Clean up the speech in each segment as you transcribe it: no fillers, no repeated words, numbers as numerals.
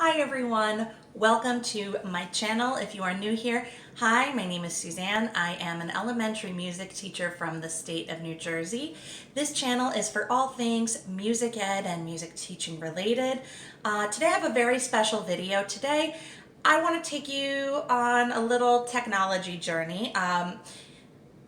Hi everyone, welcome to my channel. If you are new here, hi, my name is Suzanne. I am an elementary music teacher from the state of New Jersey. This channel is for all things music ed and music teaching related. Today I have a very special video. Today I want to take you on a little technology journey.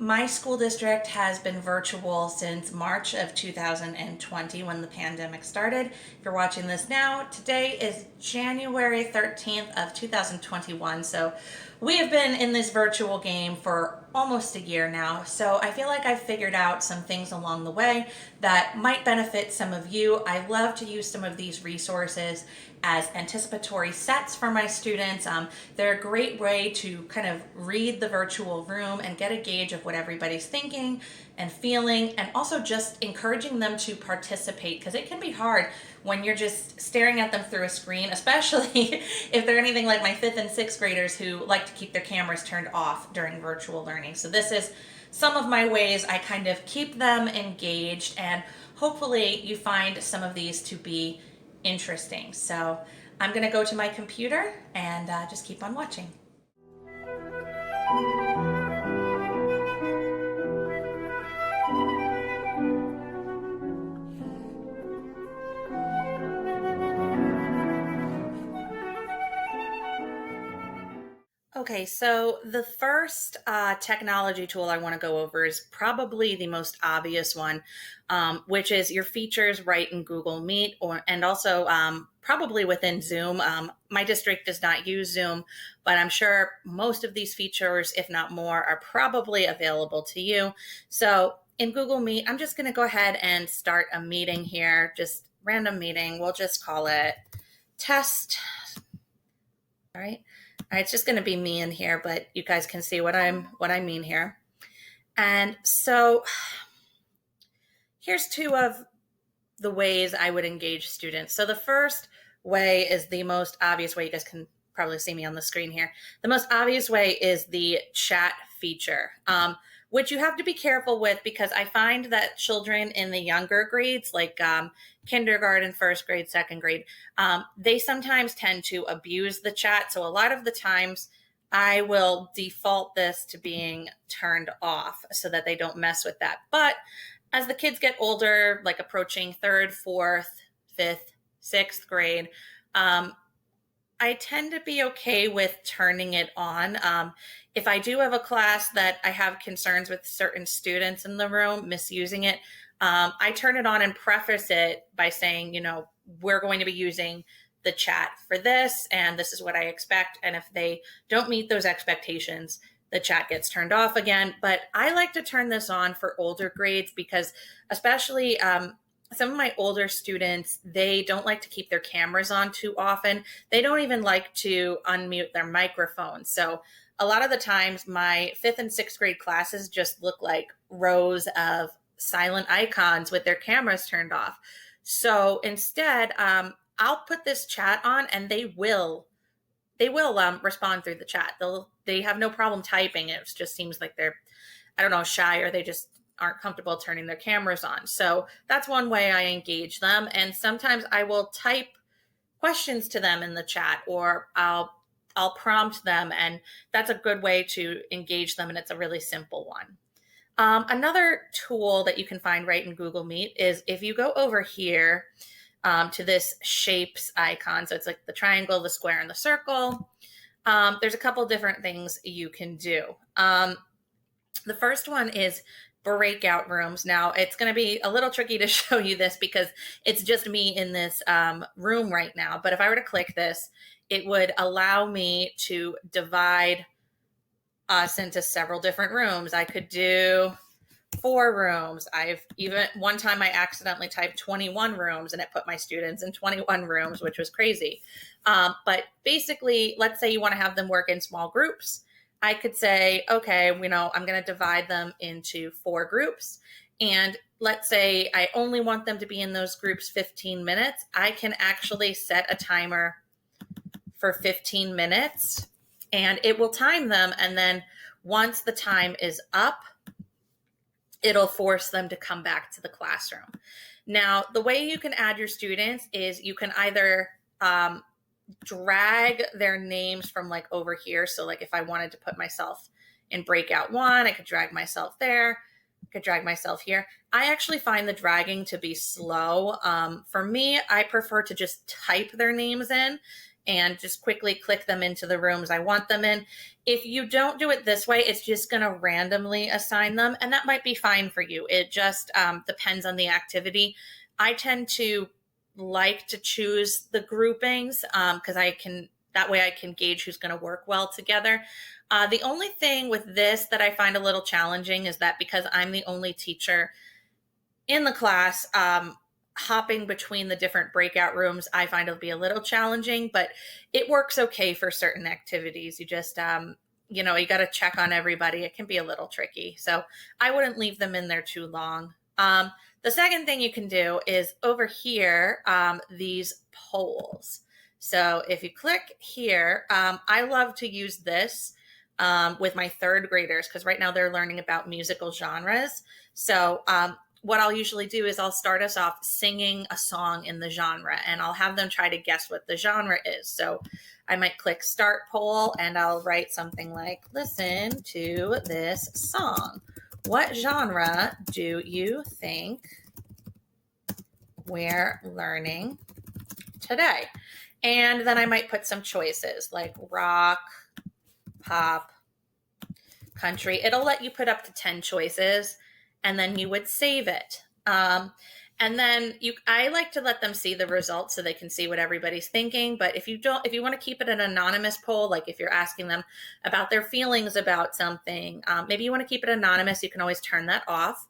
My school district has been virtual since March of 2020 when the pandemic started. If you're watching this now, today is January 13th of 2021. So we have been in this virtual game for almost a year now. So I feel like I've figured out some things along the way that might benefit some of you. I love to use some of these resources as anticipatory sets for my students. They're a great way to kind of read the virtual room and get a gauge of what everybody's thinking and feeling, and also just encouraging them to participate, because it can be hard when you're just staring at them through a screen, especially if they're anything like my 5th and 6th graders who like to keep their cameras turned off during virtual learning. So this is some of my ways I kind of keep them engaged, and hopefully you find some of these to be interesting. So I'm going to go to my computer and just keep on watching. Okay, so the first technology tool I want to go over is probably the most obvious one, which is your features right in Google Meet, and also probably within Zoom. My district does not use Zoom, but I'm sure most of these features, if not more, are probably available to you. So in Google Meet, I'm just going to go ahead and start a meeting here, just random meeting. We'll just call it test. All right. All right, it's just going to be me in here, but you guys can see what I mean here. And so here's two of the ways I would engage students. So the first way is the most obvious way. You guys can probably see me on the screen here. The most obvious way is the chat feature, which you have to be careful with, because I find that children in the younger grades, like kindergarten, first grade, second grade, they sometimes tend to abuse the chat. So a lot of the times I will default this to being turned off so that they don't mess with that. But as the kids get older, like approaching 3rd, 4th, 5th, 6th grade, I tend to be okay with turning it on. If I do have a class that I have concerns with certain students in the room misusing it, I turn it on and preface it by saying, we're going to be using the chat for this, and this is what I expect. And if they don't meet those expectations, the chat gets turned off again. But I like to turn this on for older grades because, especially some of my older students, they don't like to keep their cameras on too often. They don't even like to unmute their microphone. So a lot of the times my 5th and 6th grade classes just look like rows of silent icons with their cameras turned off. So instead, I'll put this chat on, and they will respond through the chat. They have no problem typing. It just seems like they're, I don't know, shy, or they just aren't comfortable turning their cameras on. So that's one way I engage them. And sometimes I will type questions to them in the chat, or I'll prompt them, and that's a good way to engage them, and it's a really simple one. Another tool that you can find right in Google Meet is if you go over here to this shapes icon. So it's like the triangle, the square, and the circle. There's a couple different things you can do. The first one is breakout rooms. Now, it's going to be a little tricky to show you this because it's just me in this room right now. But if I were to click this, it would allow me to divide us into several different rooms. I could do 4 rooms. One time I accidentally typed 21 rooms, and it put my students in 21 rooms, which was crazy. But basically, let's say you want to have them work in small groups. I could say, okay, I'm going to divide them into 4 groups. And let's say I only want them to be in those groups 15 minutes. I can actually set a timer for 15 minutes, and it will time them. And then once the time is up, it'll force them to come back to the classroom. Now, the way you can add your students is you can either drag their names from like over here. So like if I wanted to put myself in breakout 1, I could drag myself there. I could drag myself here. I actually find the dragging to be slow. For me, I prefer to just type their names in and just quickly click them into the rooms I want them in. If you don't do it this way, it's just going to randomly assign them, and that might be fine for you. It just depends on the activity. I tend to like to choose the groupings because that way I can gauge who's going to work well together. The only thing with this that I find a little challenging is that because I'm the only teacher in the class, hopping between the different breakout rooms, I find it'll be a little challenging, but it works okay for certain activities. You just, you got to check on everybody. It can be a little tricky. So I wouldn't leave them in there too long. The second thing you can do is over here, these polls. So if you click here, I love to use this with my third graders because right now they're learning about musical genres. So what I'll usually do is I'll start us off singing a song in the genre, and I'll have them try to guess what the genre is. So I might click start poll and I'll write something like, listen to this song. What genre do you think we're learning today? And then I might put some choices like rock, pop, country. It'll let you put up to 10 choices, and then you would save it. And then I like to let them see the results so they can see what everybody's thinking. But if you want to keep it an anonymous poll, like if you're asking them about their feelings about something, maybe you want to keep it anonymous, you can always turn that off.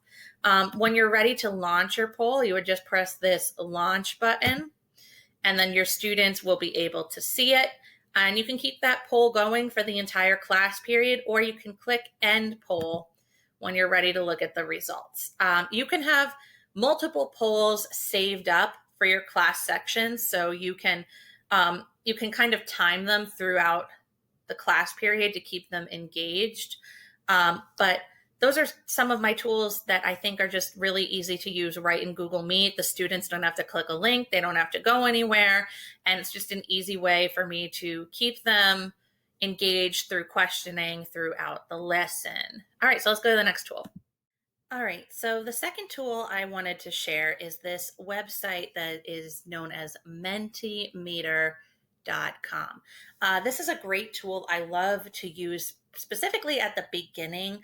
When you're ready to launch your poll, you would just press this launch button, and then your students will be able to see it. And you can keep that poll going for the entire class period, or you can click end poll when you're ready to look at the results. You can have multiple polls saved up for your class sections, so you can kind of time them throughout the class period to keep them engaged. But those are some of my tools that I think are just really easy to use right in Google Meet. The students don't have to click a link, they don't have to go anywhere, and it's just an easy way for me to keep them engaged through questioning throughout the lesson. All right, so let's go to the next tool. All right, so the second tool I wanted to share is this website that is known as MenteeMeter.com. This is a great tool I love to use specifically at the beginning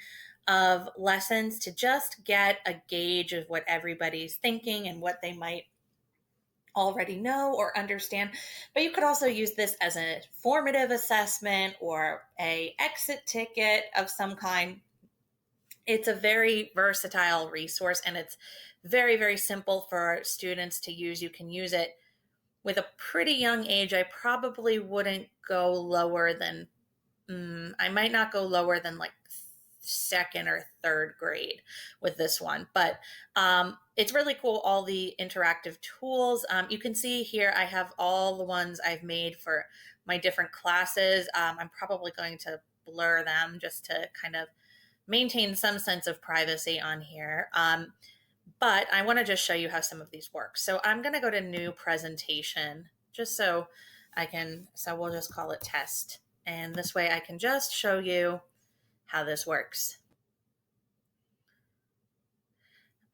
of lessons to just get a gauge of what everybody's thinking and what they might already know or understand. But you could also use this as a formative assessment or a exit ticket of some kind. It's a very versatile resource, and it's very, very simple for students to use. You can use it with a pretty young age. I probably wouldn't go lower than, I might not go lower than like second or third grade with this one, but it's really cool. All the interactive tools. You can see here, I have all the ones I've made for my different classes. I'm probably going to blur them just to kind of maintain some sense of privacy on here. But I want to just show you how some of these work. So I'm going to go to new presentation just so we'll just call it test. And this way I can just show you how this works.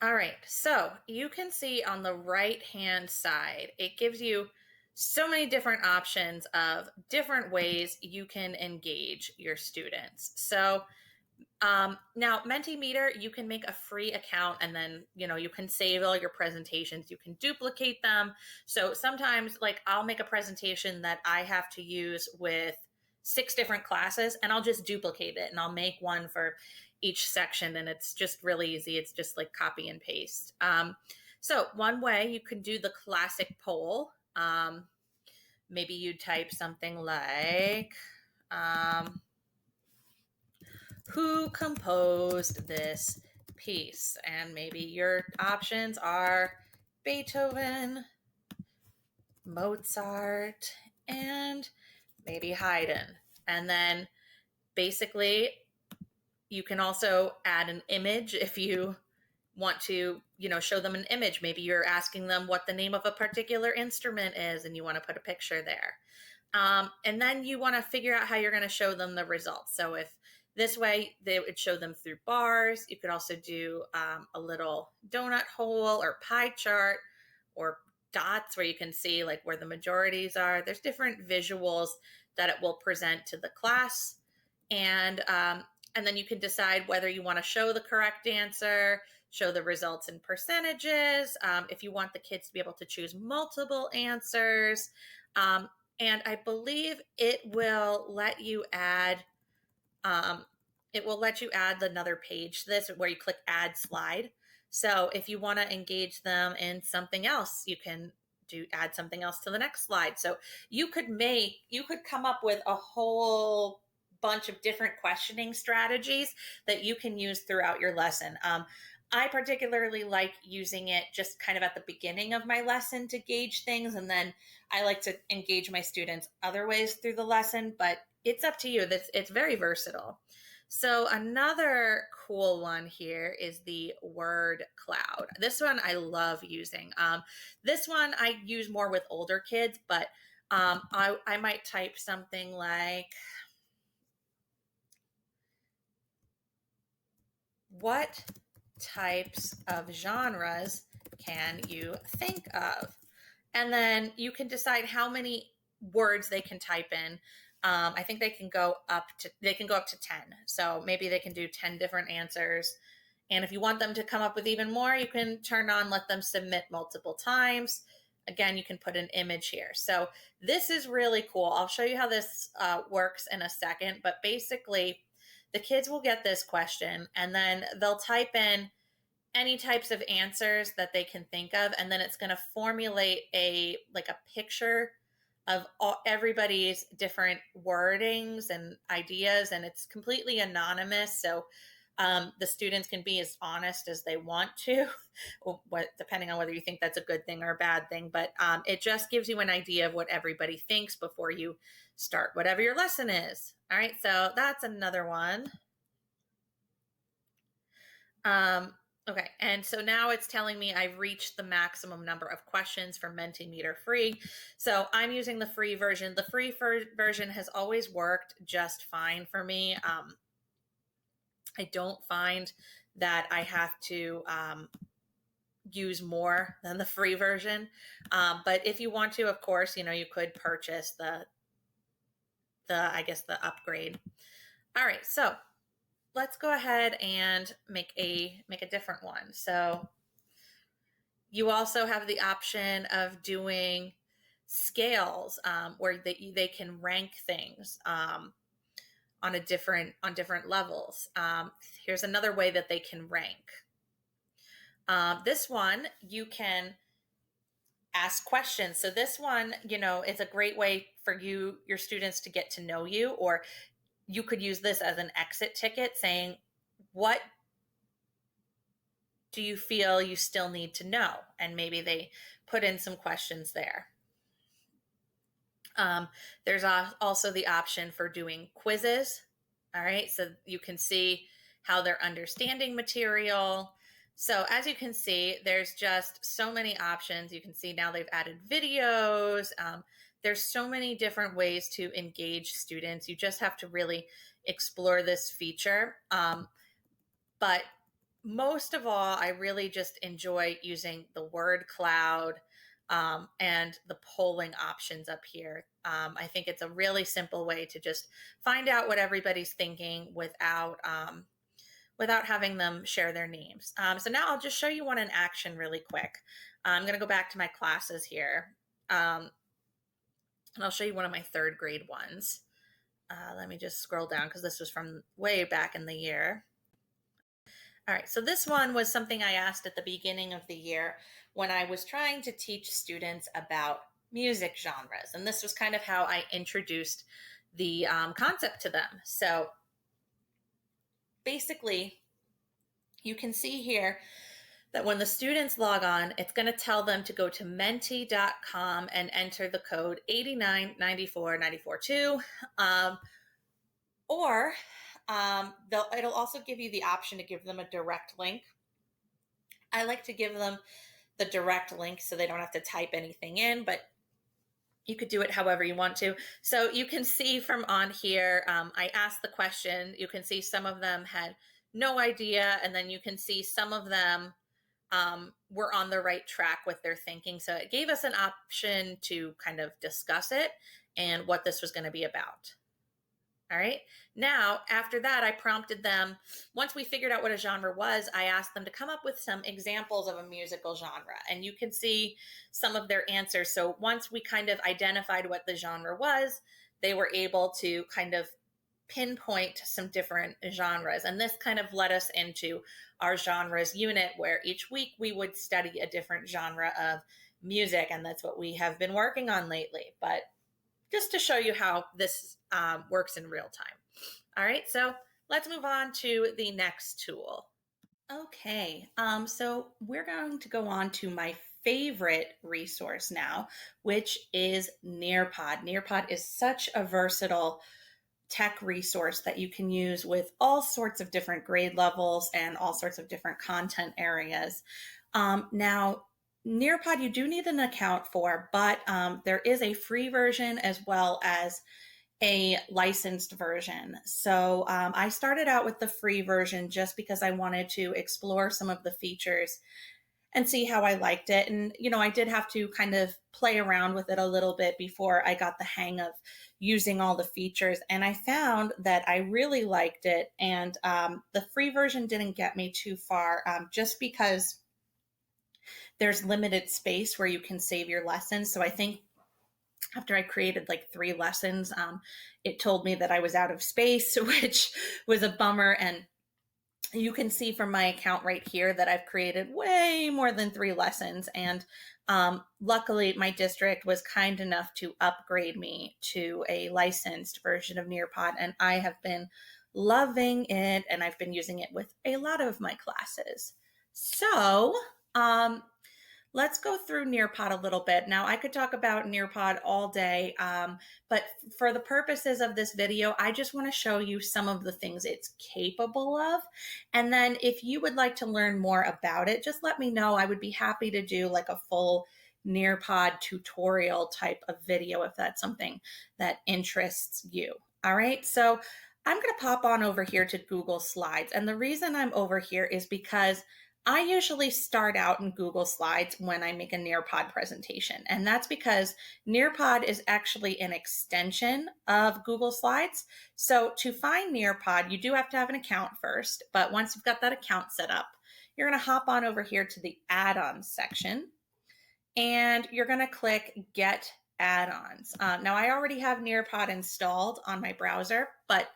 All right, so you can see on the right-hand side, it gives you so many different options of different ways you can engage your students. So now MenteeMeter, you can make a free account, and then, you can save all your presentations. You can duplicate them. So sometimes like I'll make a presentation that I have to use with 6 different classes, and I'll just duplicate it and I'll make one for each section. And it's just really easy. It's just like copy and paste. So one way you can do the classic poll. Maybe you type something like, who composed this piece? And maybe your options are Beethoven, Mozart, and maybe Haydn. And then basically you can also add an image if you want to, show them an image. Maybe you're asking them what the name of a particular instrument is and you want to put a picture there. And then you want to figure out how you're going to show them the results. So if this way, they would show them through bars. You could also do a little donut hole or pie chart or dots where you can see like where the majorities are. There's different visuals that it will present to the class. And then you can decide whether you want to show the correct answer, show the results in percentages, if you want the kids to be able to choose multiple answers. And I believe it will let you add another page to this where you click add slide. So if you want to engage them in something else, you can add something else to the next slide. So you could come up with a whole bunch of different questioning strategies that you can use throughout your lesson. I particularly like using it just kind of at the beginning of my lesson to gauge things. And then I like to engage my students other ways through the lesson, but it's up to you. It's very versatile. So another cool one here is the word cloud. This one I love using. This one I use more with older kids, but I might type something like, what types of genres can you think of? And then you can decide how many words they can type in. I think they can go up to 10. So maybe they can do 10 different answers. And if you want them to come up with even more, you can let them submit multiple times. Again, you can put an image here. So this is really cool. I'll show you how this works in a second. But basically, the kids will get this question and then they'll type in any types of answers that they can think of, and then it's going to formulate a picture of everybody's different wordings and ideas, and it's completely anonymous. So the students can be as honest as they want to, depending on whether you think that's a good thing or a bad thing. But it just gives you an idea of what everybody thinks before you start whatever your lesson is. All right, so that's another one. Okay, and so now it's telling me I've reached the maximum number of questions for MenteeMeter free. So I'm using the free version. The free version has always worked just fine for me. I don't find that I have to use more than the free version. But if you want to, of course, you could purchase the upgrade. All right, so let's go ahead and make a different one. So you also have the option of doing scales where they can rank things on different levels. Here's another way that they can rank. This one, you can ask questions. So this one, is a great way for your students to get to know you, or you could use this as an exit ticket saying, what do you feel you still need to know? And maybe they put in some questions there. There's also the option for doing quizzes. All right, so you can see how they're understanding material. So as you can see, there's just so many options. You can see now they've added videos. There's so many different ways to engage students. You just have to really explore this feature. But most of all, I really just enjoy using the word cloud and the polling options up here. I think it's a really simple way to just find out what everybody's thinking without having them share their names. So now I'll just show you one in action really quick. I'm going to go back to my classes here. And I'll show you one of my third grade ones. Let me just scroll down because this was from way back in the year. All right, so this one was something I asked at the beginning of the year when I was trying to teach students about music genres. And this was kind of how I introduced the concept to them. So basically, you can see here that when the students log on, it's going to tell them to go to mentee.com and enter the code 8994942. Or it'll also give you the option to give them a direct link. I like to give them the direct link so they don't have to type anything in, but You could do it however you want to. So you can see from on here, I asked the question. You can see some of them had no idea, and then you can see some of them were on the right track with their thinking. So it gave us an option to kind of discuss it and what this was going to be about. All right. Now, after that, I prompted them, once we figured out what a genre was, I asked them to come up with some examples of a musical genre. And you can see some of their answers. So once we kind of identified what the genre was, they were able to kind of pinpoint some different genres. And this kind of led us into our genres unit, where each week we would study a different genre of music. And that's what we have been working on lately. But just to show you how this works in real time. All right, so let's move on to the next tool. Okay, so we're going to go on to my favorite resource now, which is Nearpod. Nearpod is such a versatile tech resource that you can use with all sorts of different grade levels and all sorts of different content areas. Now, Nearpod you do need an account for, but there is a free version as well as a licensed version. So I started out with the free version just because I wanted to explore some of the features and see how I liked it. And, you know, I did have to kind of play around with it a little bit before I got the hang of using all the features. And I found that I really liked it. And the free version didn't get me too far just because there's limited space where you can save your lessons. So I think after I created like 3 lessons, it told me that I was out of space, which was a bummer. And you can see from my account right here that I've created way more than 3 lessons. And luckily, my district was kind enough to upgrade me to a licensed version of Nearpod. And I have been loving it, and I've been using it with a lot of my classes. So let's go through Nearpod a little bit. Now, I could talk about Nearpod all day, but for the purposes of this video, I just want to show you some of the things it's capable of. And then if you would like to learn more about it, just let me know. I would be happy to do like a full Nearpod tutorial type of video if that's something that interests you. All right, so I'm going to pop on over here to Google Slides. And the reason I'm over here is because I usually start out in Google Slides when I make a Nearpod presentation, and that's because Nearpod is actually an extension of Google Slides. So to find Nearpod, you do have to have an account first, but once you've got that account set up, you're going to hop on over here to the add-ons section, and you're going to click Get Add-ons. Now, I already have Nearpod installed on my browser, but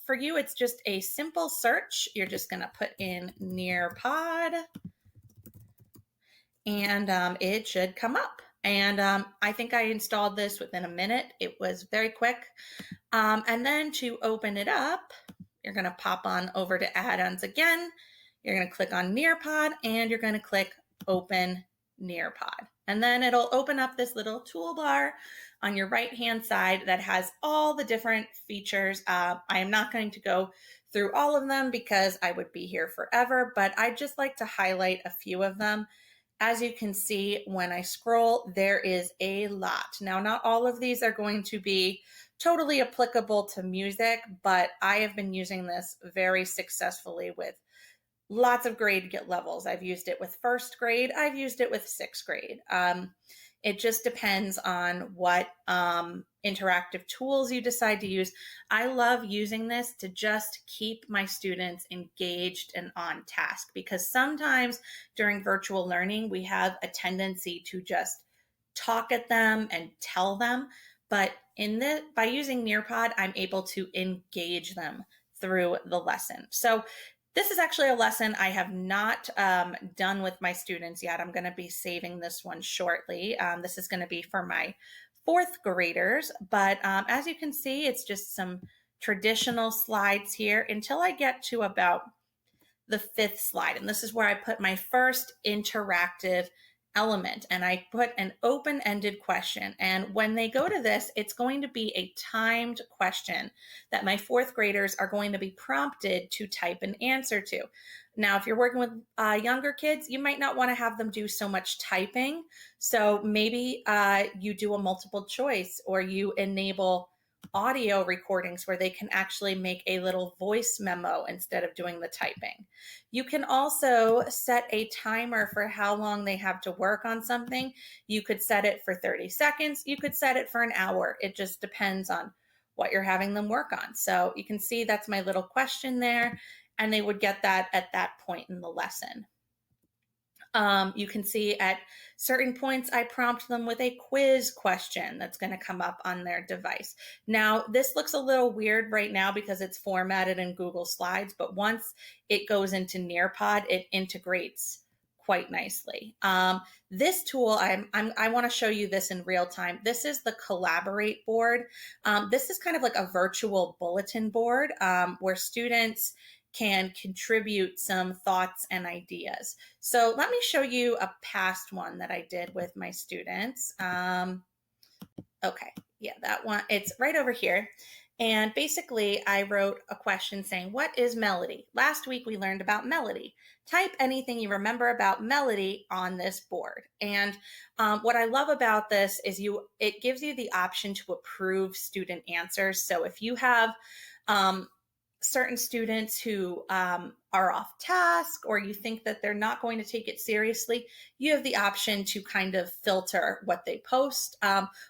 for you, it's just a simple search. You're just going to put in Nearpod, and it should come up. And I think I installed this within a minute. It was very quick. And then to open it up, you're going to pop on over to add-ons again. You're going to click on Nearpod, and you're going to click Open Nearpod. And then it'll open up this little toolbar on your right-hand side that has all the different features. I am not going to go through all of them because I would be here forever, but I'd just like to highlight a few of them. As you can see, when I scroll, there is a lot. Now, not all of these are going to be totally applicable to music, but I have been using this very successfully with lots of grade levels. I've used it with 1st grade. I've used it with 6th grade. It just depends on what interactive tools you decide to use. I love using this to just keep my students engaged and on task, because sometimes during virtual learning, we have a tendency to just talk at them and tell them. But by using Nearpod, I'm able to engage them through the lesson. So this is actually a lesson I have not done with my students yet. I'm going to be saving this one shortly. This is going to be for my 4th graders, but as you can see, it's just some traditional slides here until I get to about the 5th slide. And this is where I put my first interactive element, and I put an open-ended question. And when they go to this, it's going to be a timed question that my 4th graders are going to be prompted to type an answer to. Now, if you're working with younger kids, you might not want to have them do so much typing. So maybe you do a multiple choice, or you enable audio recordings where they can actually make a little voice memo instead of doing the typing. You can also set a timer for how long they have to work on something. You could set it for 30 seconds. You could set it for an hour. It just depends on what you're having them work on. So you can see that's my little question there, and they would get that at that point in the lesson. You can see at certain points, I prompt them with a quiz question that's going to come up on their device. Now, this looks a little weird right now because it's formatted in Google Slides, but once it goes into Nearpod, it integrates quite nicely. This tool, I want to show you this in real time. This is the Collaborate board. This is kind of like a virtual bulletin board where students can contribute some thoughts and ideas. So let me show you a past one that I did with my students. Okay, yeah, that one, it's right over here. And basically, I wrote a question saying, what is melody? Last week, we learned about melody. Type anything you remember about melody on this board. And what I love about this is it gives you the option to approve student answers. So if you have certain students who are off task, or you think that they're not going to take it seriously, you have the option to kind of filter what they post.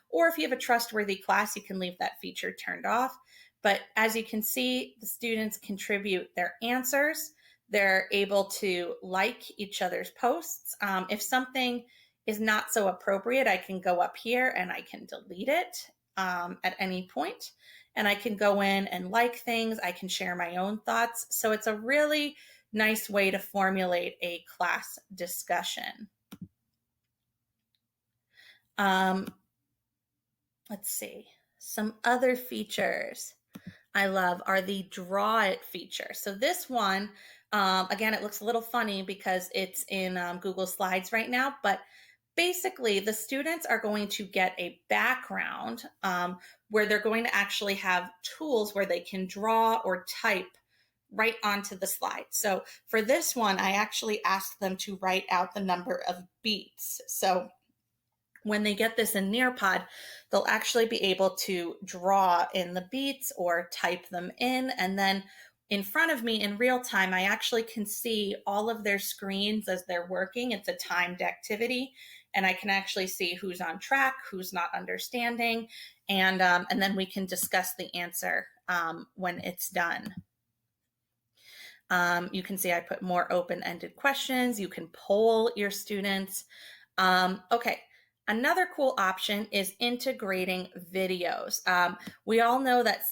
Or if you have a trustworthy class, you can leave that feature turned off. But as you can see, the students contribute their answers. They're able to like each other's posts. If something is not so appropriate, I can go up here and I can delete it at any point. And I can go in and like things. I can share my own thoughts. So it's a really nice way to formulate a class discussion. Let's see. Some other features I love are the Draw It feature. So this one, again, it looks a little funny because it's in Google Slides right now, but basically, the students are going to get a background where they're going to actually have tools where they can draw or type right onto the slide. So for this one, I actually asked them to write out the number of beats. So when they get this in Nearpod, they'll actually be able to draw in the beats or type them in, and then in front of me in real time, I actually can see all of their screens as they're working. It's a timed activity, and I can actually see who's on track, who's not understanding, and then we can discuss the answer when it's done. You can see I put more open-ended questions. You can poll your students. Okay. Another cool option is integrating videos. We all know that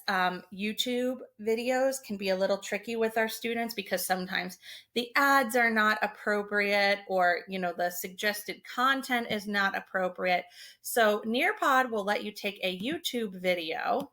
YouTube videos can be a little tricky with our students because sometimes the ads are not appropriate, or the suggested content is not appropriate. So Nearpod will let you take a YouTube video,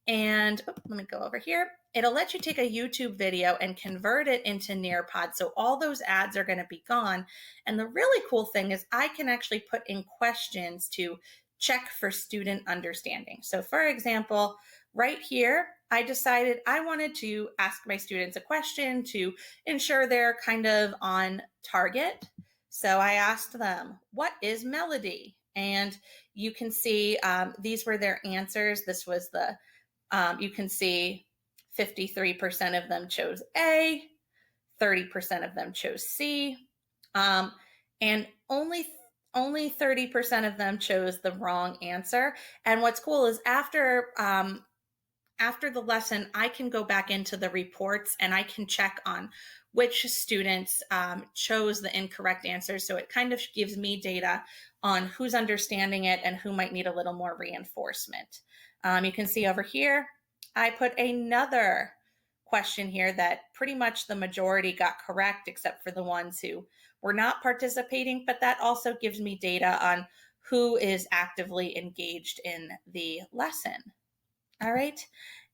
and let me go over here. It'll let you take a YouTube video and convert it into Nearpod. So all those ads are going to be gone. And the really cool thing is I can actually put in questions to check for student understanding. So for example, right here, I decided I wanted to ask my students a question to ensure they're kind of on target. So I asked them, what is melody? And you can see these were their answers. This was you can see 53% of them chose A, 30% of them chose C, and only 30% of them chose the wrong answer. And what's cool is after the lesson, I can go back into the reports and I can check on which students chose the incorrect answer. So it kind of gives me data on who's understanding it and who might need a little more reinforcement. You can see over here, I put another question here that pretty much the majority got correct, except for the ones who were not participating, but that also gives me data on who is actively engaged in the lesson. All right.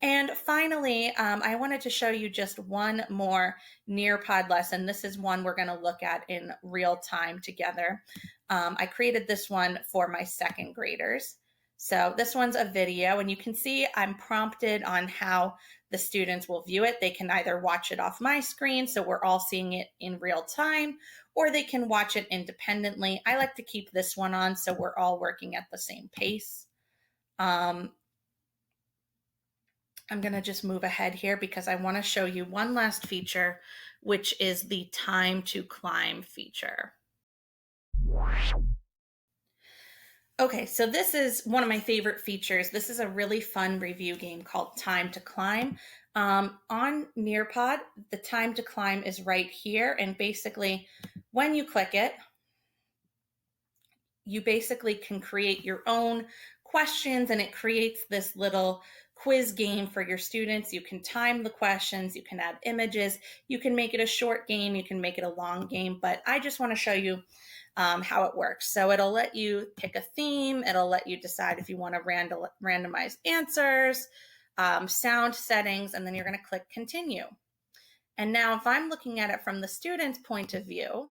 And finally, I wanted to show you just one more Nearpod lesson. This is one we're going to look at in real time together. I created this one for my second graders. So this one's a video, and you can see I'm prompted on how the students will view it. They can either watch it off my screen, so we're all seeing it in real time, or they can watch it independently. I like to keep this one on so we're all working at the same pace. I'm going to just move ahead here because I want to show you one last feature, which is the time to climb feature. Okay, so this is one of my favorite features. This is a really fun review game called Time to Climb. On Nearpod, the time to climb is right here. And basically, when you click it, you basically can create your own questions, and it creates this little quiz game for your students. You can time the questions, you can add images, you can make it a short game, you can make it a long game, but I just want to show you how it works. So it'll let you pick a theme, it'll let you decide if you want to randomize answers, sound settings, and then you're going to click continue. And now if I'm looking at it from the student's point of view,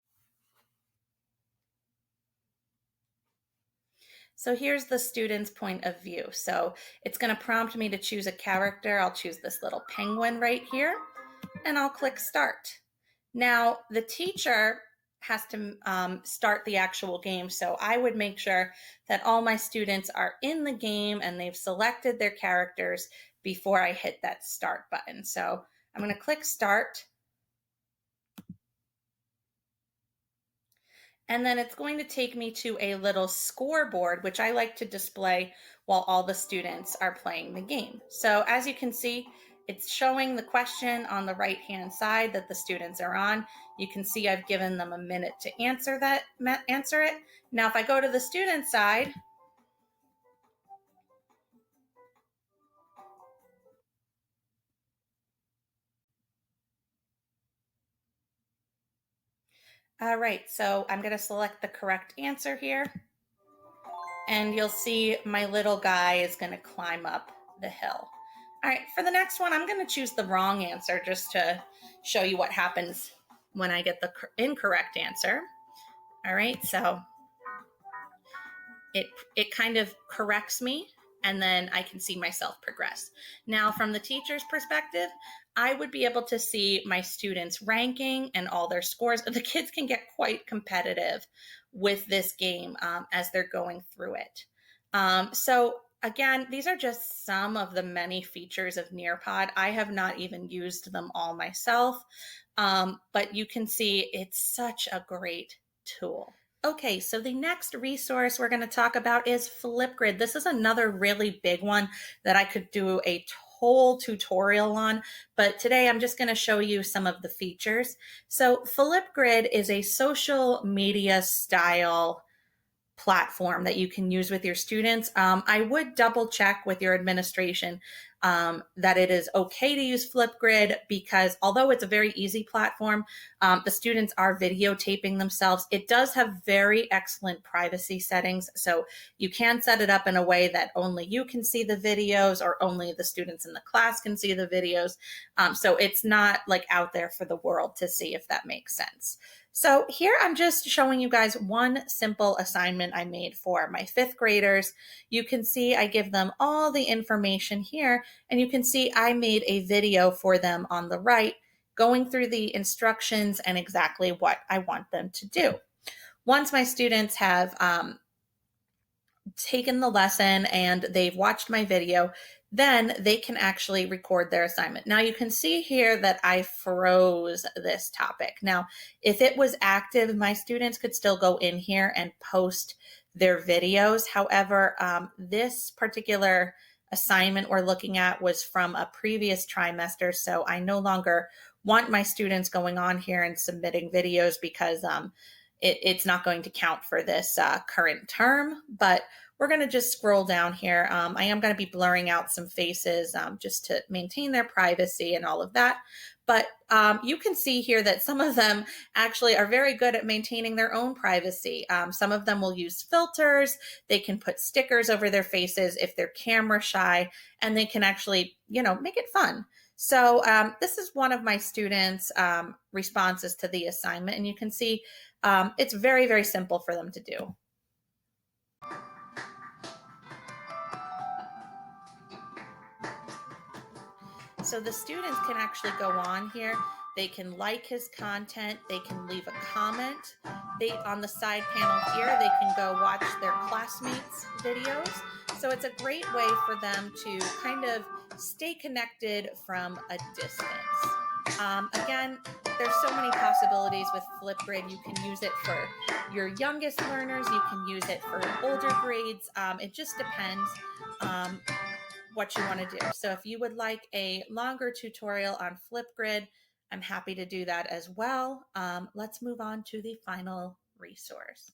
so here's the student's point of view. So it's going to prompt me to choose a character. I'll choose this little penguin right here, and I'll click start. Now the teacher has to start the actual game. So I would make sure that all my students are in the game and they've selected their characters before I hit that start button. So I'm going to click start. And then it's going to take me to a little scoreboard, which I like to display while all the students are playing the game. So as you can see, it's showing the question on the right-hand side that the students are on. You can see I've given them a minute to answer it. Now, if I go to the student side, all right, so I'm going to select the correct answer here, and you'll see my little guy is going to climb up the hill. All right, for the next one, I'm going to choose the wrong answer just to show you what happens when I get the incorrect answer. All right, so it kind of corrects me, and then I can see myself progress. Now, from the teacher's perspective, I would be able to see my students' ranking and all their scores. The kids can get quite competitive with this game as they're going through it. So again, these are just some of the many features of Nearpod. I have not even used them all myself, but you can see it's such a great tool. Okay, so the next resource we're going to talk about is Flipgrid. This is another really big one that I could do a whole tutorial on, but today I'm just going to show you some of the features. So Flipgrid is a social media style platform that you can use with your students. I would double check with your administration that it is okay to use Flipgrid, because although it's a very easy platform, the students are videotaping themselves. It does have very excellent privacy settings. So you can set it up in a way that only you can see the videos, or only the students in the class can see the videos. So it's not like out there for the world to see, if that makes sense. So here I'm just showing you guys one simple assignment I made for my 5th graders. You can see I give them all the information here, and you can see I made a video for them on the right, going through the instructions and exactly what I want them to do. Once my students have taken the lesson and they've watched my video, then they can actually record their assignment. Now you can see here that I froze this topic. Now, if it was active, my students could still go in here and post their videos. However, this particular assignment we're looking at was from a previous trimester, so I no longer want my students going on here and submitting videos, because it's not going to count for this current term. But we're going to just scroll down here. I am going to be blurring out some faces just to maintain their privacy and all of that. But you can see here that some of them actually are very good at maintaining their own privacy. Some of them will use filters. They can put stickers over their faces if they're camera shy, and they can actually, make it fun. So this is one of my students' responses to the assignment, and you can see it's very, very simple for them to do. So the students can actually go on here. They can like his content. They can leave a comment. On the side panel here, they can go watch their classmates' videos. So it's a great way for them to kind of stay connected from a distance. Again, there's so many possibilities with Flipgrid. You can use it for your youngest learners. You can use it for older grades. It just depends what you want to do. So if you would like a longer tutorial on Flipgrid, I'm happy to do that as well. Let's move on to the final resource.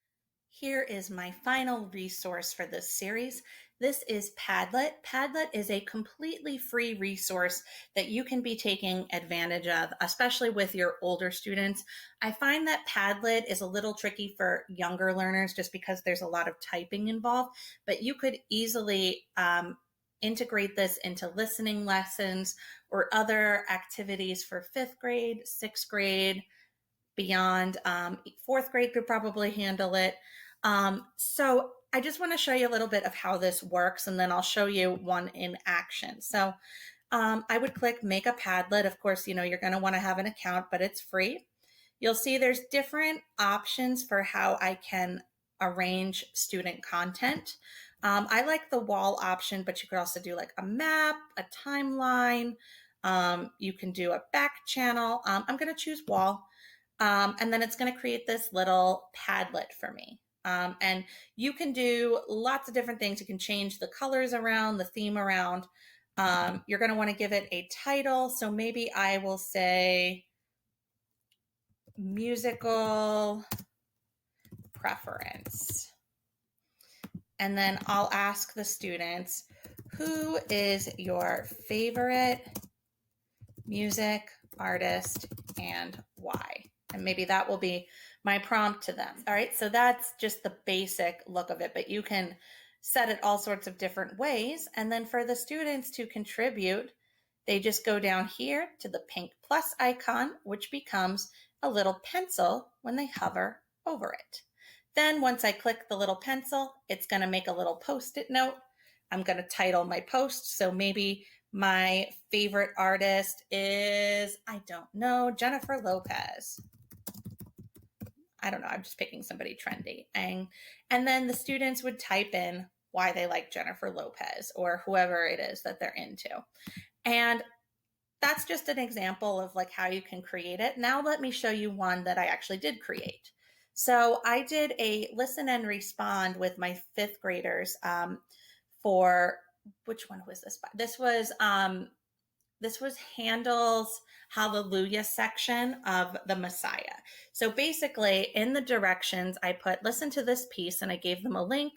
Here is my final resource for this series. This is Padlet. Padlet is a completely free resource that you can be taking advantage of, especially with your older students. I find that Padlet is a little tricky for younger learners just because there's a lot of typing involved, but you could easily integrate this into listening lessons or other activities for 5th grade, 6th grade, beyond. 4th grade could probably handle it. So I just want to show you a little bit of how this works, and then I'll show you one in action. So I would click Make a Padlet. Of course, you're going to want to have an account, but it's free. You'll see there's different options for how I can arrange student content. I like the wall option, but you could also do like a map, a timeline. You can do a back channel. I'm going to choose wall. And then it's going to create this little Padlet for me. And you can do lots of different things. You can change the colors around, the theme around. You're going to want to give it a title. So maybe I will say musical preference. And then I'll ask the students, who is your favorite music artist and why? And maybe that will be my prompt to them. All right, so that's just the basic look of it, but you can set it all sorts of different ways. And then for the students to contribute, they just go down here to the pink plus icon, which becomes a little pencil when they hover over it. Then once I click the little pencil, it's going to make a little Post-it note. I'm going to title my post. So maybe my favorite artist is, I don't know, Jennifer Lopez. I don't know, I'm just picking somebody trendy. And then the students would type in why they like Jennifer Lopez or whoever it is that they're into. And that's just an example of like how you can create it. Now let me show you one that I actually did create. So I did a listen and respond with my 5th graders for, which one was this by? This was Handel's Hallelujah section of the Messiah. So basically in the directions, I put listen to this piece and I gave them a link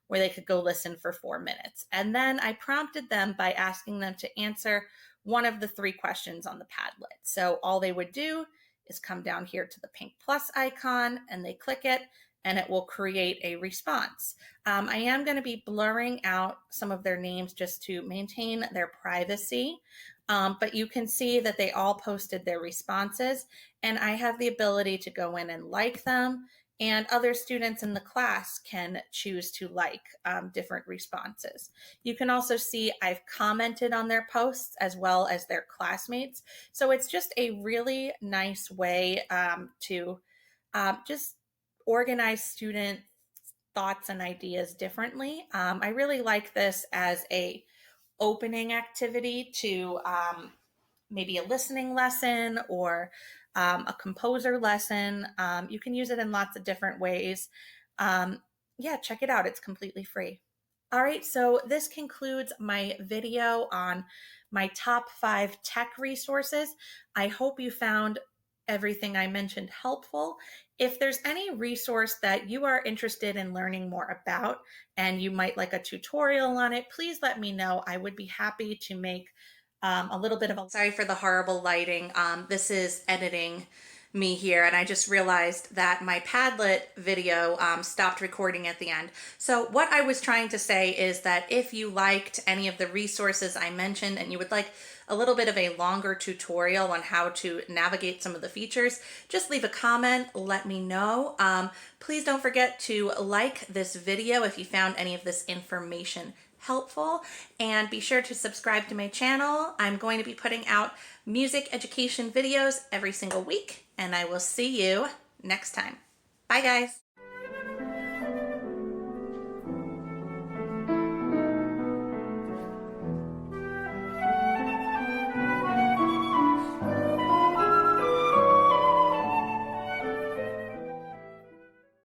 where they could go listen for 4 minutes. And then I prompted them by asking them to answer one of the 3 questions on the Padlet. So all they would do is come down here to the pink plus icon and they click it and it will create a response. I am going to be blurring out some of their names just to maintain their privacy. But you can see that they all posted their responses and I have the ability to go in and like them, and other students in the class can choose to like different responses. You can also see I've commented on their posts as well as their classmates. So it's just a really nice way to just organize student thoughts and ideas differently. I really like this as a opening activity to maybe a listening lesson or a composer lesson. You can use it in lots of different ways. Yeah, check it out. It's completely free. All right, so this concludes my video on my top 5 tech resources. I hope you found everything I mentioned helpful. If there's any resource that you are interested in learning more about and you might like a tutorial on it, please let me know. I would be happy to make a little bit of a, sorry for the horrible lighting. This is editing me here, and I just realized that my Padlet video stopped recording at the end. So what I was trying to say is that if you liked any of the resources I mentioned and you would like a little bit of a longer tutorial on how to navigate some of the features, just leave a comment, let me know. Please don't forget to like this video if you found any of this information helpful, and be sure to subscribe to my channel. I'm going to be putting out music education videos every single week, and I will see you next time. Bye, guys.